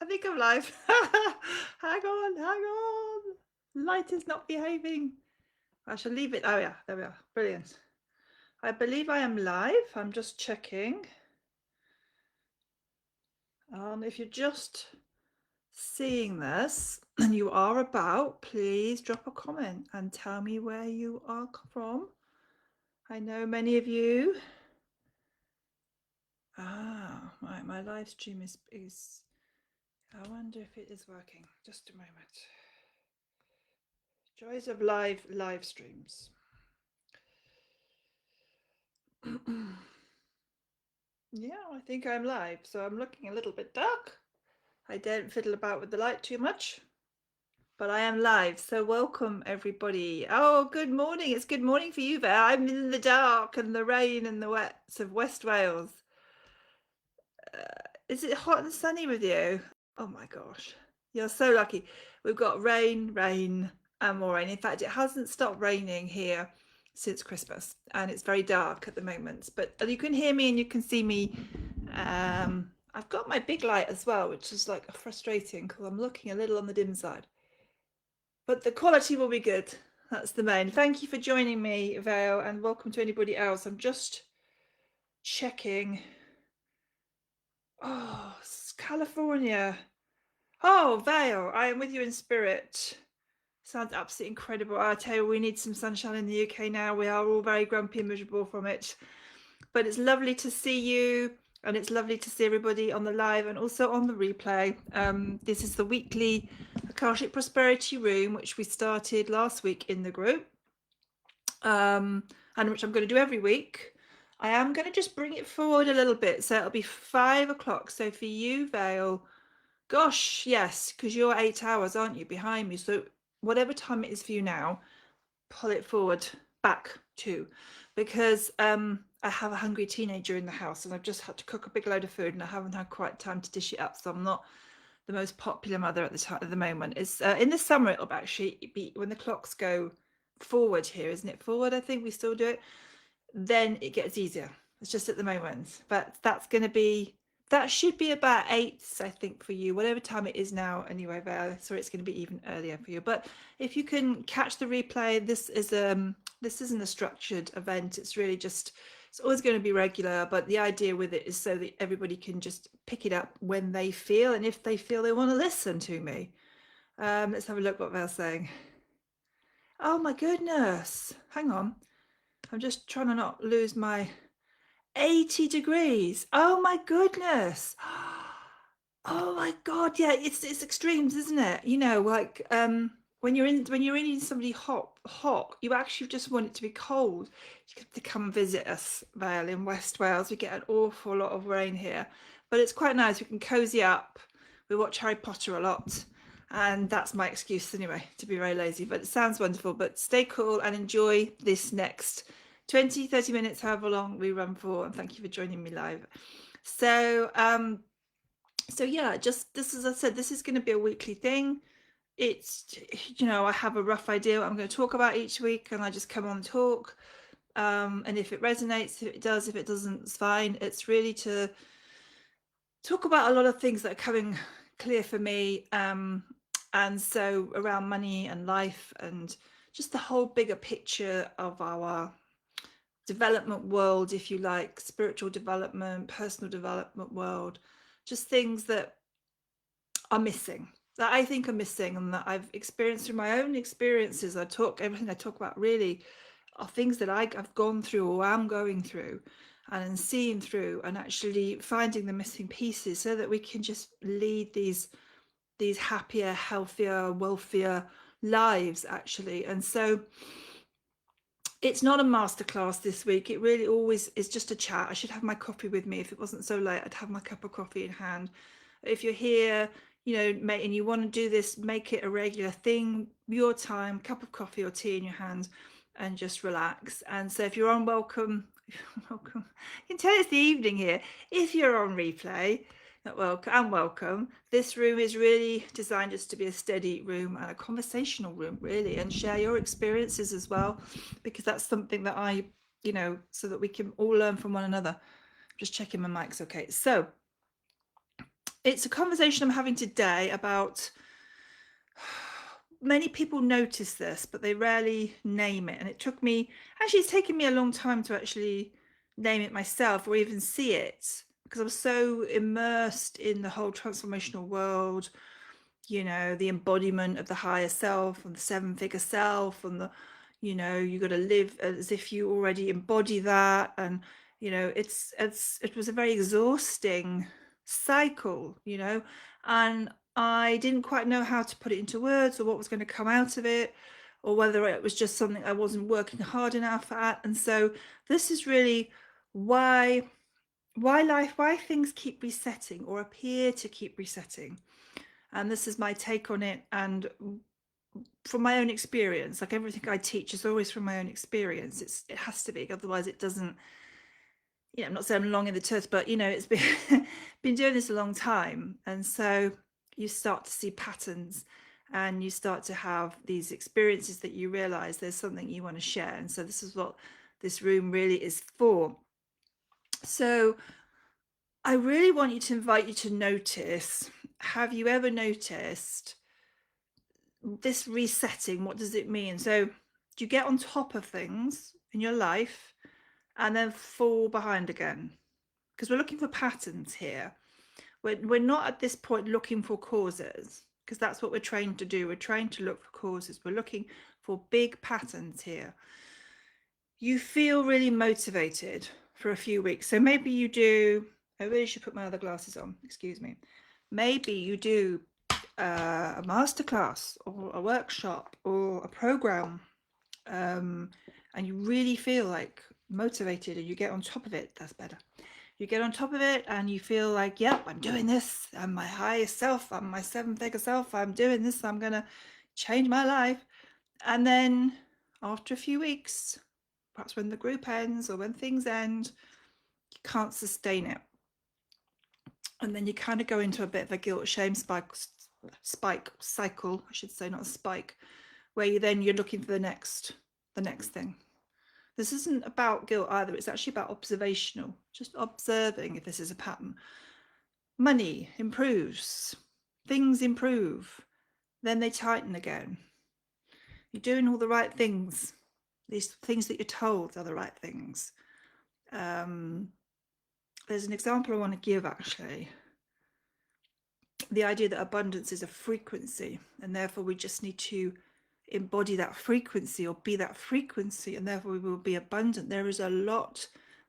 I think I'm live. Hang on. Light is not behaving. I shall leave it. Oh yeah, there we are. Brilliant. I believe I am live. I'm just checking. If you're just seeing this and you are about, please drop a comment and tell me where you are from. I know many of you. Right, my live stream is I wonder if it is working. Just a moment. Joys of live streams. Yeah, I think I'm live, so I'm looking a little bit dark. I don't fiddle about with the light too much, but I am live, so welcome everybody. Oh, good morning. It's good morning for you there. I'm in the dark and the rain and the wets of West Wales. Is it hot and sunny with you? Oh my gosh, you're so lucky. We've got rain, and more rain. In fact, it hasn't stopped raining here since Christmas, and it's very dark at the moment, but you can hear me and you can see me. I've got my big light as well, which is like frustrating because I'm looking a little on the dim side, but the quality will be good. That's the main. Thank you for joining me, Vale, and welcome to anybody else. I'm just checking. Oh, California. Oh, Vale, I am with you in spirit. Sounds absolutely incredible. I tell you, we need some sunshine in the UK now. We are all very grumpy and miserable from it. But it's lovely to see you, and it's lovely to see everybody on the live and also on the replay. This is the weekly Akashic Prosperity Room, which we started last week in the group, and which I'm going to do every week. I am going to just bring it forward a little bit, so it'll be 5 o'clock. So for you, Vale, gosh, yes, because you're 8 hours, aren't you, behind me? So whatever time it is for you now, pull it forward back to, because I have a hungry teenager in the house and I've just had to cook a big load of food and I haven't had quite time to dish it up, so I'm not the most popular mother at the moment. It's in the summer it'll actually be when the clocks go forward here, isn't it? Forward, I think we still do it. Then it gets easier. It's just at the moment, but that should be about 8, I think, for you, whatever time it is now anyway, Val. So it's going to be even earlier for you. But if you can catch the replay, this isn't a structured event. It's really just, it's always going to be regular, but the idea with it is so that everybody can just pick it up when they feel, and if they feel they want to listen to me. Let's have a look what Val's saying. Oh my goodness. Hang on. I'm just trying to not lose my 80 degrees. Oh my goodness. Oh my god, yeah, it's extremes, isn't it? You know, like when you're in somebody hot, you actually just want it to be cold. You have to come visit us, Vale, in West Wales. We get an awful lot of rain here, but it's quite nice. We can cozy up. We watch Harry Potter a lot, and that's my excuse anyway, to be very lazy. But it sounds wonderful. But stay cool and enjoy this next 20-30 minutes, however long we run for, and thank you for joining me live. So yeah, just this, as I said, this is going to be a weekly thing. It's, you know, I have a rough idea what I'm going to talk about each week, and I just come on and talk, and if it resonates, if it does, if it doesn't, it's fine. It's really to talk about a lot of things that are coming clear for me, and so around money and life and just the whole bigger picture of our development world, if you like, spiritual development, personal development world, just things that are missing, that I think are missing, and that I've experienced through my own experiences. Everything I talk about really are things that I've gone through or am going through and seeing through, and actually finding the missing pieces so that we can just lead these happier, healthier, wealthier lives, actually. And so it's not a masterclass this week. It really always is just a chat. I should have my coffee with me. If it wasn't so late, I'd have my cup of coffee in hand. If you're here, you know, mate, and you want to do this, make it a regular thing, your time, cup of coffee or tea in your hand, and just relax. And so if you're on, welcome. Welcome. You can tell it's the evening here. If you're on replay, welcome. This room is really designed just to be a steady room and a conversational room, really, and share your experiences as well, because that's something that I, you know, so that we can all learn from one another. Just checking my mic's okay. So It's a conversation I'm having today about many people notice this, but they rarely name it. And it took me, actually, it's taken me a long time to actually name it myself or even see it, because I was so immersed in the whole transformational world, you know, the embodiment of the higher self and the seven-figure self, and the, you know, you got to live as if you already embody that. And, you know, it was a very exhausting cycle, you know, and I didn't quite know how to put it into words or what was going to come out of it, or whether it was just something I wasn't working hard enough at. And so this is really why things keep resetting or appear to keep resetting. And this is my take on it, and from my own experience. Like everything I teach is always from my own experience. It has to be, otherwise it doesn't, you know, I'm not saying I'm long in the tooth, but you know, it's been been doing this a long time. And so you start to see patterns, and you start to have these experiences that you realize there's something you want to share. And so this is what this room really is for. So I really want you to invite you to notice, have you ever noticed this resetting? What does it mean? So do you get on top of things in your life and then fall behind again? Because we're looking for patterns here. We're not at this point looking for causes, because that's what we're trained to do. We're trained to look for causes. We're looking for big patterns here. You feel really motivated for a few weeks. So maybe you do, I really should put my other glasses on, excuse me. Maybe you do a masterclass or a workshop or a program, and you really feel like motivated and you get on top of it. That's better. You get on top of it and you feel like, yep, I'm doing this. I'm my highest self. I'm my seven-figure self. I'm doing this. I'm going to change my life. And then after a few weeks, perhaps when the group ends or when things end, you can't sustain it. And then you kind of go into a bit of a guilt shame spike cycle, I should say, not a spike, where you're looking for the next thing. This isn't about guilt either. It's actually about observational, just observing if this is a pattern. Money improves, things improve, then they tighten again. You're doing all the right things. These things that you're told are the right things. There's an example I want to give, actually. The idea that abundance is a frequency, and therefore we just need to embody that frequency or be that frequency, and therefore we will be abundant. There is a lot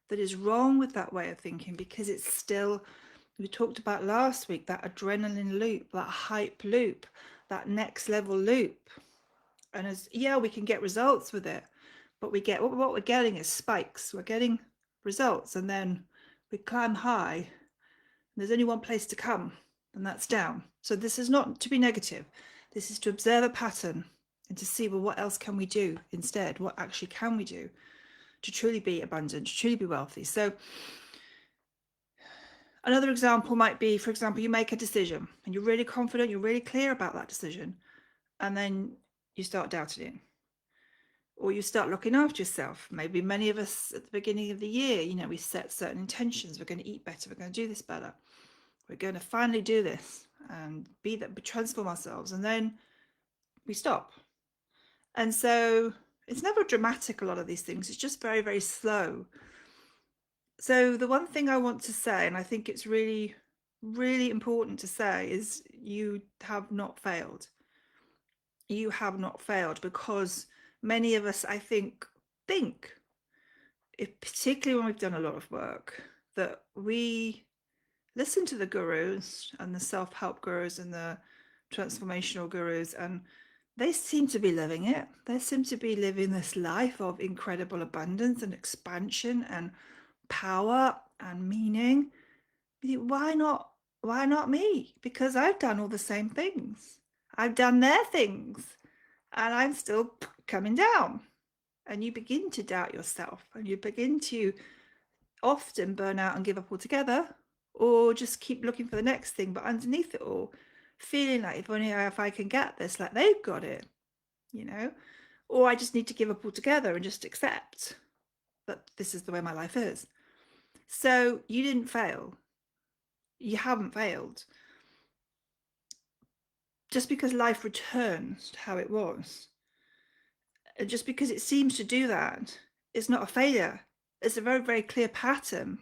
that is wrong with that way of thinking, because it's still, we talked about last week, that adrenaline loop, that hype loop, that next level loop. And as we can get results with it, but what we're getting is spikes. We're getting results, and then we climb high, and there's only one place to come, and that's down. So this is not to be negative. This is to observe a pattern and to see, well, what else can we do instead? What actually can we do to truly be abundant, to truly be wealthy? So another example might be, for example, you make a decision and you're really confident, you're really clear about that decision, and then you start doubting it. Or you start looking after yourself. Maybe many of us at the beginning of the year, you know, we set certain intentions. We're going to eat better. We're going to do this better. We're going to finally do this and transform ourselves. And then we stop. And so it's never dramatic, a lot of these things. It's just very, very slow. So the one thing I want to say, and I think it's really, really important to say, is you have not failed. You have not failed, because many of us, I think, if, particularly when we've done a lot of work, that we listen to the gurus and the self-help gurus and the transformational gurus, and they seem to be living it. They seem to be living this life of incredible abundance and expansion and power and meaning. Why not? Why not me? Because I've done all the same things. I've done their things, and I'm still coming down. And you begin to doubt yourself, and you begin to often burn out and give up altogether, or just keep looking for the next thing, but underneath it all, feeling like, if I can get this, like they've got it, you know, or I just need to give up altogether and just accept that this is the way my life is. So you didn't fail. You haven't failed. just because life returns to how it was, just because it seems to do that, it's not a failure. It's a very, very clear pattern.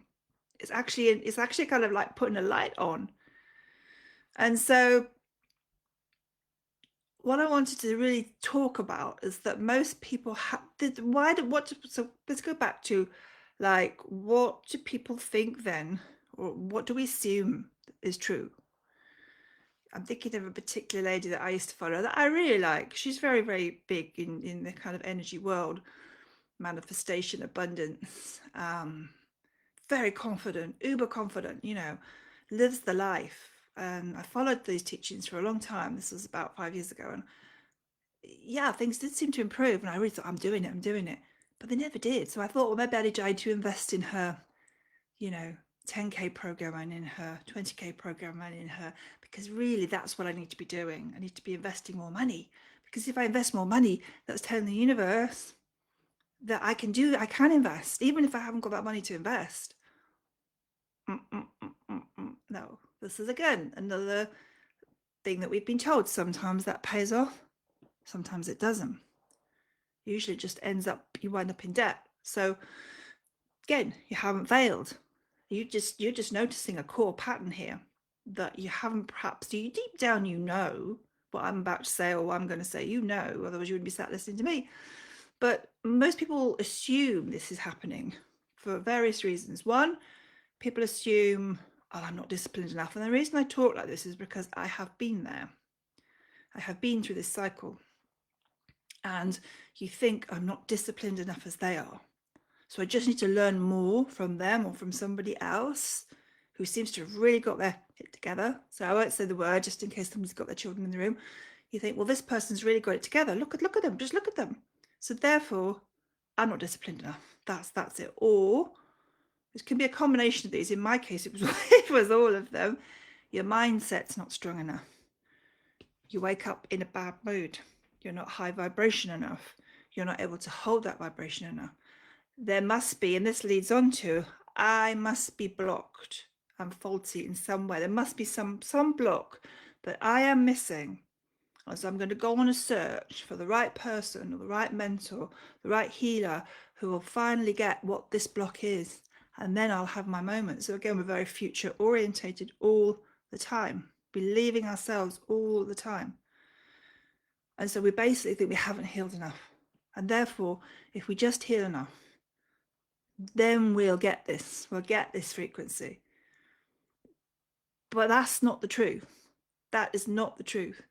It's actually kind of like putting a light on. And so what I wanted to really talk about is that most people have so let's go back to, like, what do people think then, or what do we assume is true? I'm thinking of a particular lady that I used to follow that I really like. She's very, very big in the kind of energy world, manifestation, abundance, very confident, uber confident, lives the life. And I followed these teachings for a long time. This was about 5 years ago. And yeah, things did seem to improve. And I really thought, I'm doing it. But they never did. So I thought, well, maybe I need to invest in her, 10K program and in her 20K program and in her, because really that's what I need to be doing. I need to be investing more money, because if I invest more money, that's telling the universe that I can invest, even if I haven't got that money to invest. No, this is again another thing that we've been told. Sometimes that pays off, sometimes it doesn't. Usually it just ends up, you wind up in debt. So again, you haven't failed. You're just noticing a core pattern here that you haven't, perhaps you deep down, what I'm about to say, or what I'm going to say, otherwise you wouldn't be sat listening to me. But most people assume this is happening for various reasons. One, people assume, oh, I'm not disciplined enough. And the reason I talk like this is because I have been there. I have been through this cycle. And you think, I'm not disciplined enough as they are. So I just need to learn more from them or from somebody else who seems to have really got their shit together. So I won't say the word just in case somebody's got their children in the room. You think, well, this person's really got it together. Look at them. Just look at them. So therefore, I'm not disciplined enough. That's it. Or it can be a combination of these. In my case, it was all of them. Your mindset's not strong enough. You wake up in a bad mood. You're not high vibration enough. You're not able to hold that vibration enough. There must be, and this leads on to, I must be blocked. I'm faulty in some way. There must be some block that I am missing. So I'm going to go on a search for the right person or the right mentor, the right healer who will finally get what this block is. And then I'll have my moment. So again, we're very future orientated all the time, believing ourselves all the time. And so we basically think we haven't healed enough. And therefore, if we just heal enough, then we'll get this frequency. But that's not the truth. That is not the truth.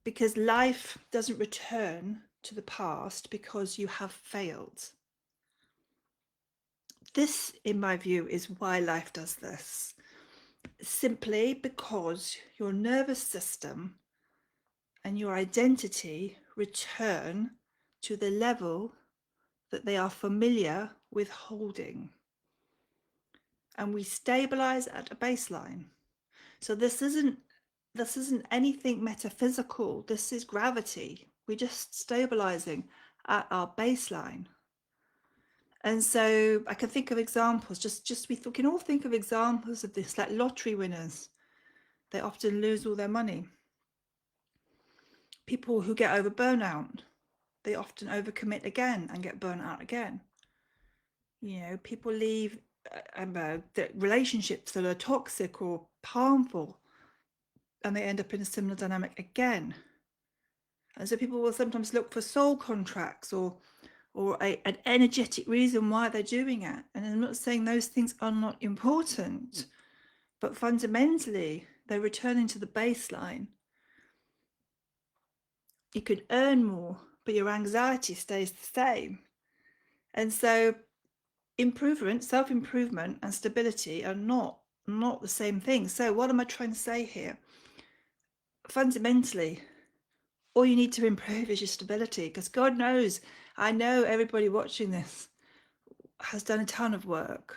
Because life doesn't return to the past because you have failed. This, in my view, is why life does this. Simply because your nervous system and your identity return to the level that they are familiar with holding. And we stabilize at a baseline. So this isn't anything metaphysical. This is gravity. We're just stabilizing at our baseline. And so I can think of examples, we can all think of examples of this, like lottery winners. They often lose all their money. People who get over burnout, they often overcommit again and get burnt out again. People leave the relationships that are toxic or harmful, and they end up in a similar dynamic again. And so people will sometimes look for soul contracts or an energetic reason why they're doing it. And I'm not saying those things are not important, but fundamentally, they're returning to the baseline. You could earn more, but your anxiety stays the same. And so improvement, self-improvement and stability are not the same thing. So what am I trying to say here? Fundamentally, all you need to improve is your stability, because God knows, I know everybody watching this has done a ton of work.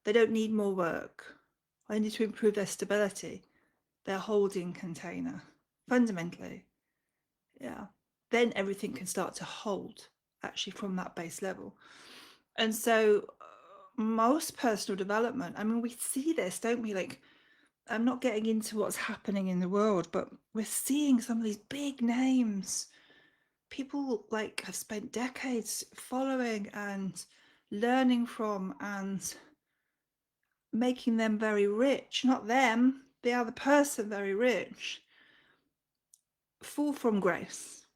They don't need more work. They need to improve their stability, their holding container, fundamentally. Yeah. Then everything can start to hold, actually, from that base level. And so most personal development, I mean, we see this, don't we? Like, I'm not getting into what's happening in the world, but we're seeing some of these big names. People like have spent decades following and learning from and making them very rich. Not them, the other person very rich. Fall from grace.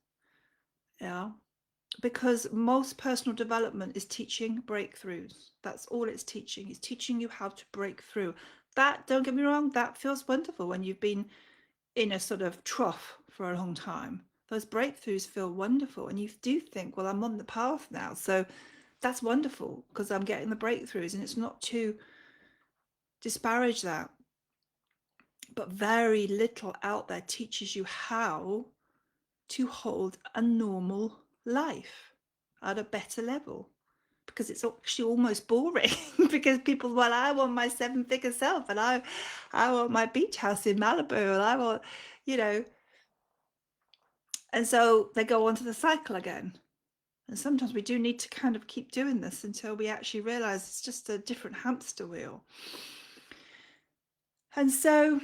Yeah. Because most personal development is teaching breakthroughs. That's all it's teaching. It's teaching you how to break through. That, don't get me wrong, that feels wonderful when you've been in a sort of trough for a long time. Those breakthroughs feel wonderful. And you do think, well, I'm on the path now. So that's wonderful because I'm getting the breakthroughs. And it's not to disparage that. But very little out there teaches you how to hold a normal life at a better level, because it's actually almost boring because people, well, I want my 7-figure self, and I want my beach house in Malibu, and I want, you know, and so they go on to the cycle again. And sometimes we do need to kind of keep doing this until we actually realize it's just a different hamster wheel. And so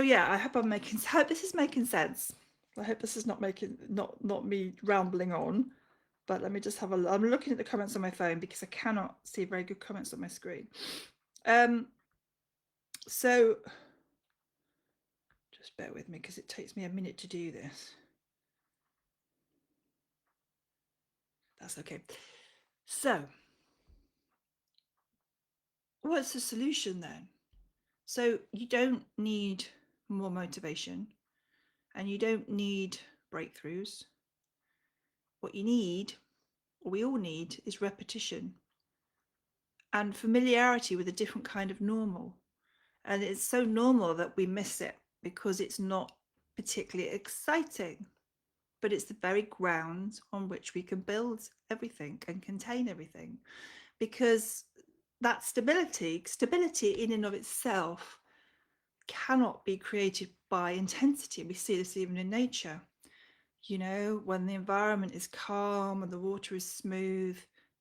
yeah, I hope this is making sense. I hope this is not me rambling on. But let me just have I'm looking at the comments on my phone because I cannot see very good comments on my screen. So just bear with me because it takes me a minute to do this. That's okay. So what's the solution then? So you don't need more motivation and you don't need breakthroughs. What you need, or we all need, is repetition and familiarity with a different kind of normal. And it's so normal that we miss it because it's not particularly exciting, but it's the very ground on which we can build everything and contain everything. Because that stability in and of itself cannot be created by intensity. We see this even in nature. You know, when the environment is calm and the water is smooth,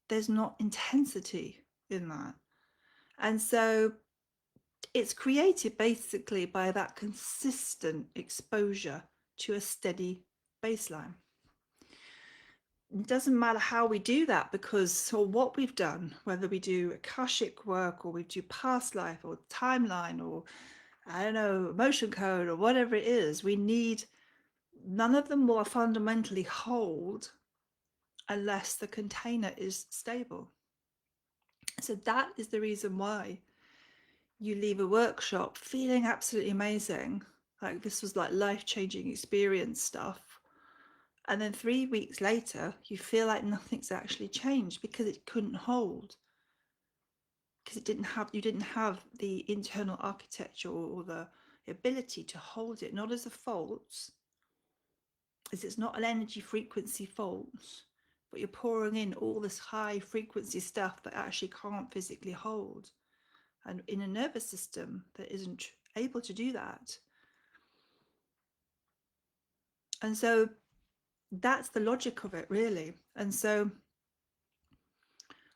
there's not intensity in that. And so it's created basically by that consistent exposure to a steady baseline. It doesn't matter how we do that, because or what we've done, whether we do Akashic work or we do past life or timeline or I don't know, emotion code or whatever it is, we need, none of them will fundamentally hold unless the container is stable. So that is the reason why you leave a workshop feeling absolutely amazing, like this was like life-changing experience stuff, and then 3 weeks later you feel like nothing's actually changed because it couldn't hold, because you didn't have the internal architecture or the ability to hold it, not as a fault, as it's not an energy frequency fault, but you're pouring in all this high frequency stuff that actually can't physically hold, and in a nervous system that isn't able to do that. And so that's the logic of it, really. And so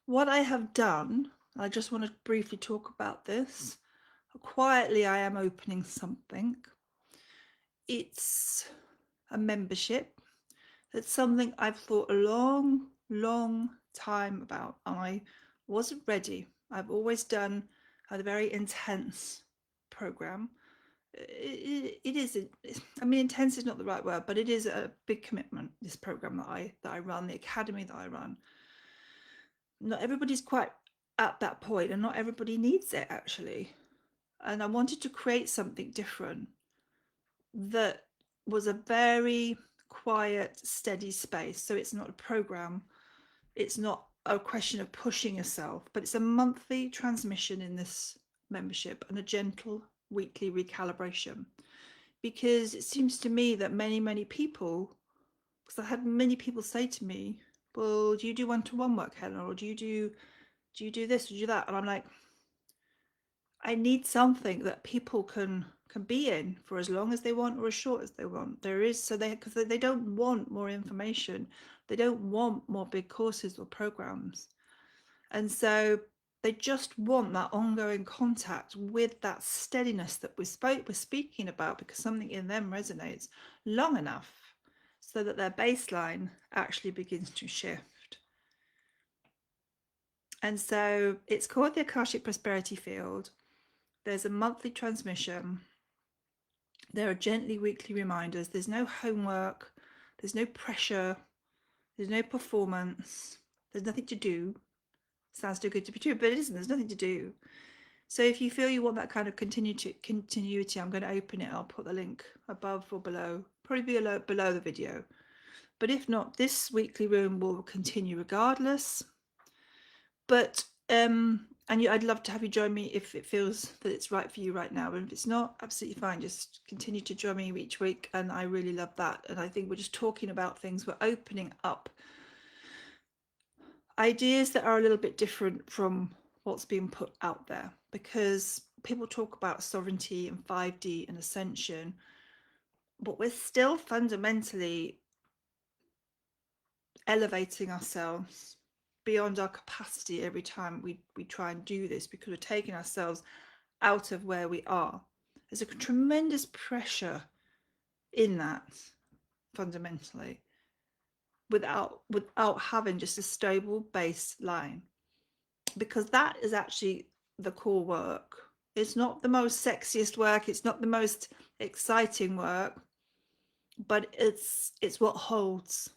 what I have done, I just want to briefly talk about this. Quietly, I am opening something. It's a membership. It's something I've thought a long time about. I wasn't ready. I've always done a very intense program. It is, I mean, intense is not the right word, but it is a big commitment, this program that I run, the academy that I run. Not everybody's quite at that point, and not everybody needs it, actually. And I wanted to create something different that was a very quiet, steady space. So it's not a program, it's not a question of pushing yourself, but it's a monthly transmission in this membership and a gentle weekly recalibration. Because it seems to me that many people, because I had many people say to me, well, do you do one-to-one work, Helen, or do you do this, or do you do that? And I'm like, I need something that people can be in for as long as they want or as short as they want. There is, so because they don't want more information, they don't want more big courses or programs. And so They just want that ongoing contact with that steadiness that we're speaking about, because something in them resonates long enough so that their baseline actually begins to shift. And so it's called the Akashic Prosperity Field. There's a monthly transmission. There are gently weekly reminders. There's no homework. There's no pressure. There's no performance. There's nothing to do. Sounds too good to be true, but it isn't. There's nothing to do. So if you feel you want that kind of continuity, I'm going to open it. I'll put the link above or below, probably below the video. But if not, this weekly room will continue regardless. But I'd love to have you join me if it feels that it's right for you right now. And if it's not, absolutely fine. Just continue to join me each week. And I really love that. And I think we're just talking about things. We're opening up ideas that are a little bit different from what's being put out there, because people talk about sovereignty and 5D and ascension, but we're still fundamentally elevating ourselves beyond our capacity every time we try and do this, because we're taking ourselves out of where we are. There's a tremendous pressure in that, fundamentally, without having just a stable baseline, because that is actually the core work. It's not the most sexiest work, it's not the most exciting work, but it's what holds.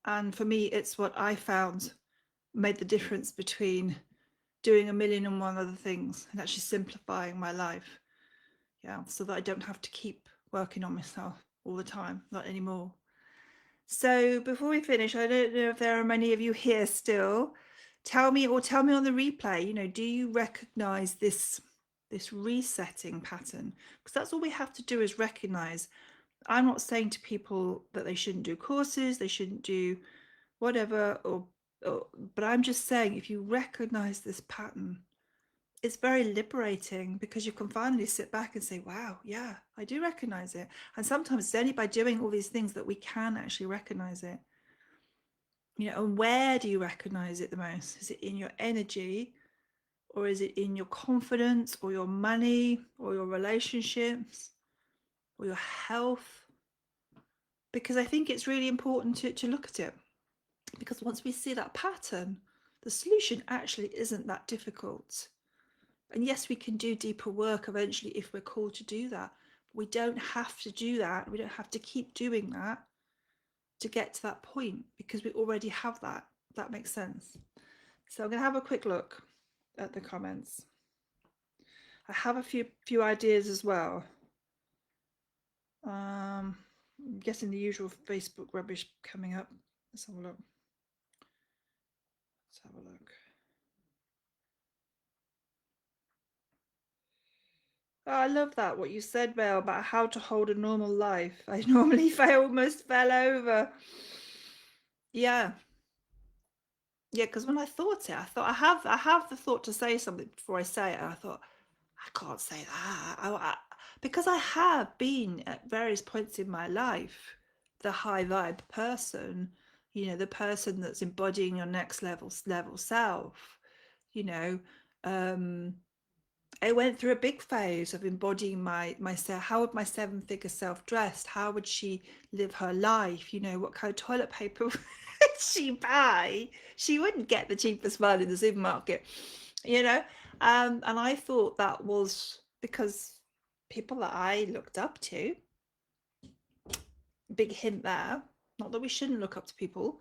And for me, it's what I found made the difference between doing 1,000,001 other things and actually simplifying my life. Yeah, so that I don't have to keep working on myself all the time, not anymore. So before we finish, I don't know if there are many of you here still. Tell me on the replay, do you recognize this resetting pattern? Because that's all we have to do is recognize. I'm not saying to people that they shouldn't do courses, they shouldn't do whatever, but I'm just saying, if you recognize this pattern, it's very liberating, because you can finally sit back and say, wow, yeah, I do recognize it. And sometimes it's only by doing all these things that we can actually recognize it. And where do you recognize it the most? Is it in your energy, or is it in your confidence, or your money, or your relationships, or your health? Because I think it's really important to look at it, because once we see that pattern, the solution actually isn't that difficult. And yes, we can do deeper work eventually if we're called to do that. But we don't have to do that. We don't have to keep doing that to get to that point, because we already have that. If that makes sense. So I'm going to have a quick look at the comments. I have a few ideas as well. I'm guessing the usual Facebook rubbish coming up. Let's have a look. Oh, I love that, what you said, Mel, about how to hold a normal life. I normally almost fell over. Yeah. Yeah, because when I thought it, I thought I have the thought to say something before I say it. And I thought, I can't say that. Because I have been at various points in my life the high vibe person, the person that's embodying your next level self. I went through a big phase of embodying myself. How would my 7-figure self dressed? How would she live her life? What kind of toilet paper would she buy? She wouldn't get the cheapest one in the supermarket, and I thought that was because people that I looked up to, big hint there, not that we shouldn't look up to people,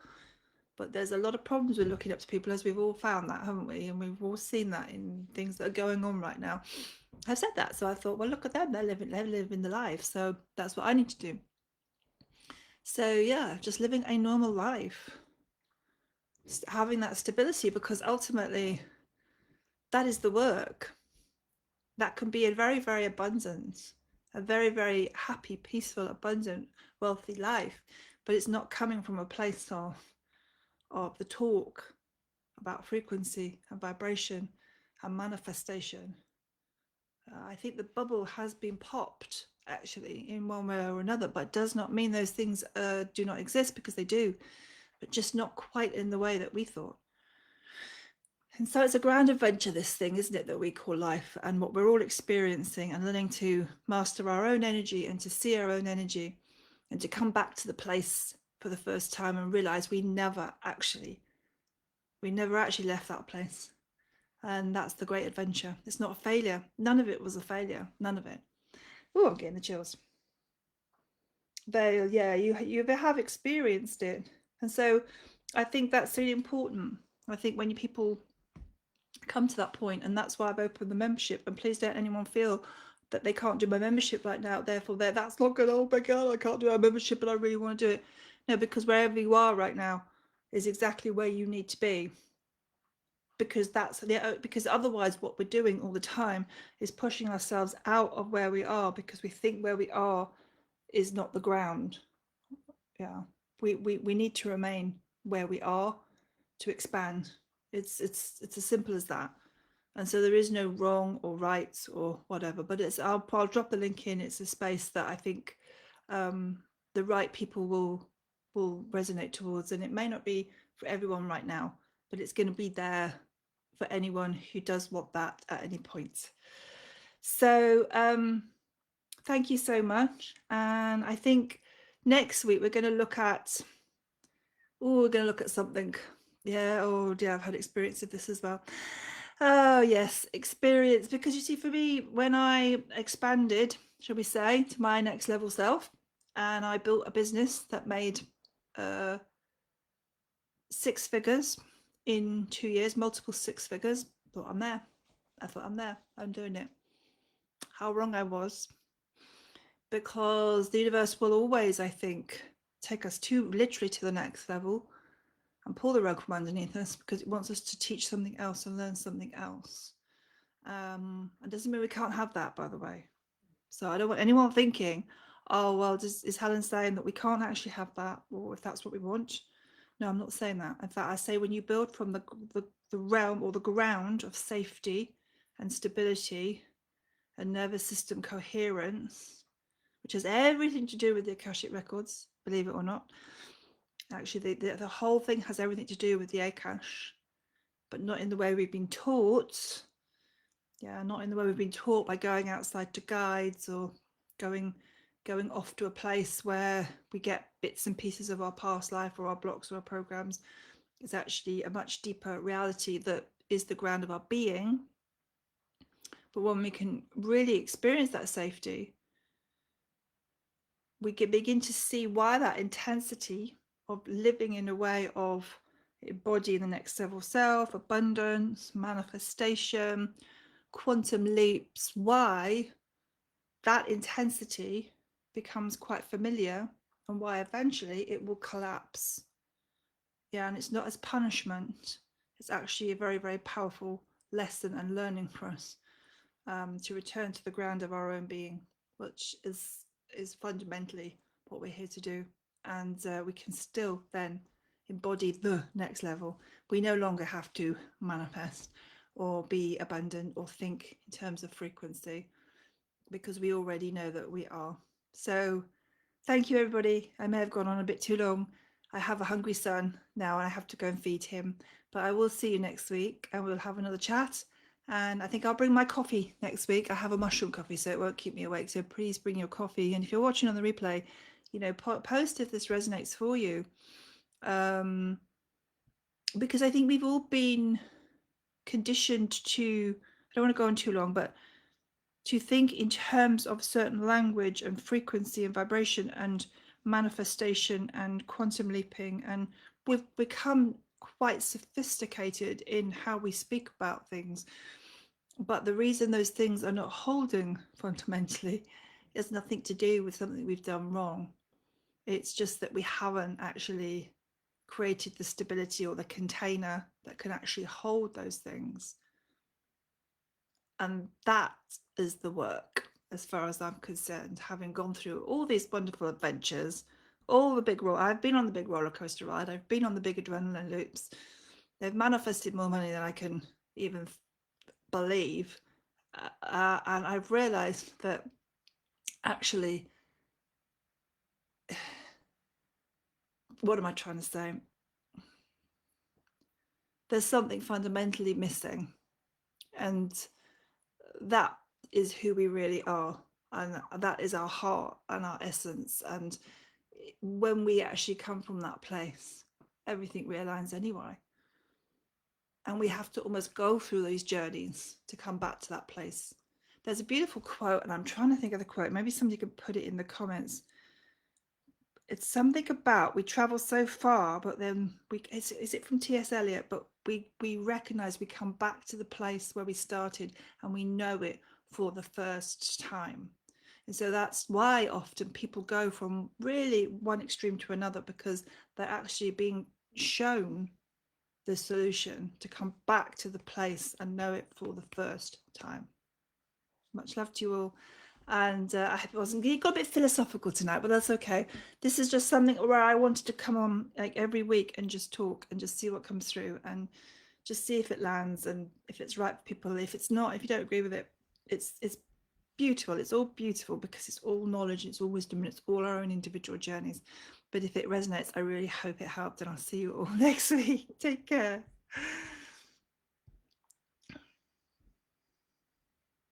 but there's a lot of problems with looking up to people, as we've all found that, haven't we? And we've all seen that in things that are going on right now. I've said that, so I thought, well, look at them, they're living the life, so that's what I need to do. So yeah, just living a normal life, having that stability, because ultimately that is the work. That can be a very, very abundant, a very, very happy, peaceful, abundant, wealthy life, but it's not coming from a place of the talk about frequency and vibration and manifestation. I think the bubble has been popped, actually, in one way or another, but does not mean those things do not exist, because they do, but just not quite in the way that we thought. And so it's a grand adventure, this thing, isn't it, that we call life, and what we're all experiencing, and learning to master our own energy and to see our own energy and to come back to the place for the first time and realize we never actually left that place. And that's the great adventure. It's not a failure. None of it was a failure. None of it. Oh, I'm getting the chills. Vale, yeah, you have experienced it. And so I think that's really important. I think when people come to that point, and that's why I've opened the membership, and please don't anyone feel that they can't do my membership right now, therefore that's not good, oh my god, I can't do our membership but I really want to do it. No, because wherever you are right now is exactly where you need to be, because because otherwise what we're doing all the time is pushing ourselves out of where we are, because we think where we are is not the ground. Yeah, we need to remain where we are to expand. It's as simple as that. And so there is no wrong or right or whatever, but I'll drop the link in. It's a space that I think the right people will resonate towards, and it may not be for everyone right now, but it's going to be there for anyone who does want that at any point. So thank you so much. And I think next week we're going to look at something. Yeah, oh dear, I've had experience of this as well. Oh yes, experience, because you see, for me, when I expanded, shall we say, to my next level self, and I built a business that made 6 figures in 2 years, multiple 6 figures, thought I'm there. I thought I'm there, I'm doing it. How wrong I was, because the universe will always, I think, take us literally to the next level and pull the rug from underneath us, because it wants us to teach something else and learn something else. It doesn't mean we can't have that, by the way. So I don't want anyone thinking, oh, well, is Helen saying that we can't actually have that, or if that's what we want? No, I'm not saying that. In fact, I say when you build from the realm or the ground of safety and stability and nervous system coherence, which has everything to do with the Akashic records, believe it or not. Actually, the whole thing has everything to do with the Akash, but not in the way we've been taught. Yeah, not in the way we've been taught by going outside to guides or going off to a place where we get bits and pieces of our past life or our blocks or our programs. It's actually a much deeper reality that is the ground of our being. But when we can really experience that safety, we can begin to see why that intensity of living in a way of embodying the next level self, abundance, manifestation, quantum leaps, why that intensity becomes quite familiar, and why eventually it will collapse. Yeah, and it's not as punishment. It's actually a very, very powerful lesson and learning for us, to return to the ground of our own being, which is fundamentally what we're here to do. And we can still then embody the next level. We no longer have to manifest or be abundant or think in terms of frequency, because we already know that we are. So thank you, everybody. I may have gone on a bit too long. I have a hungry son now and I have to go and feed him, but I will see you next week and we'll have another chat. And I think I'll bring my coffee next week. I have a mushroom coffee, so it won't keep me awake. So please bring your coffee. And if you're watching on the replay, post if this resonates for you. Because I think we've all been conditioned to, I don't want to go on too long, but to think in terms of certain language and frequency and vibration and manifestation and quantum leaping, and we've become quite sophisticated in how we speak about things. But the reason those things are not holding fundamentally has nothing to do with something we've done wrong. It's just that we haven't actually created the stability or the container that can actually hold those things. And that is the work, as far as I'm concerned, having gone through all these wonderful adventures, I've been on the big roller coaster ride, I've been on the big adrenaline loops. They've manifested more money than I can even believe. And I've realized that actually, what am I trying to say? there's something fundamentally missing, and that is who we really are, and that is our heart and our essence. And when we actually come from that place, everything realigns anyway. And we have to almost go through those journeys to come back to that place. There's a beautiful quote, and I'm trying to think of the quote. Maybe somebody could put it in the comments. It's something about we travel so far, but then is it from T.S. Eliot? But we recognize we come back to the place where we started, and we know it for the first time. And so that's why often people go from really one extreme to another, because they're actually being shown the solution to come back to the place and know it for the first time. Much love to you all. And I hope it wasn't, it got a bit philosophical tonight, but that's okay. This is just something where I wanted to come on like every week and just talk and just see what comes through and just see if it lands and if it's right for people. If it's not, if you don't agree with it, it's beautiful. It's all beautiful because it's all knowledge, it's all wisdom, and it's all our own individual journeys. But if it resonates, I really hope it helped, and I'll see you all next week. Take care.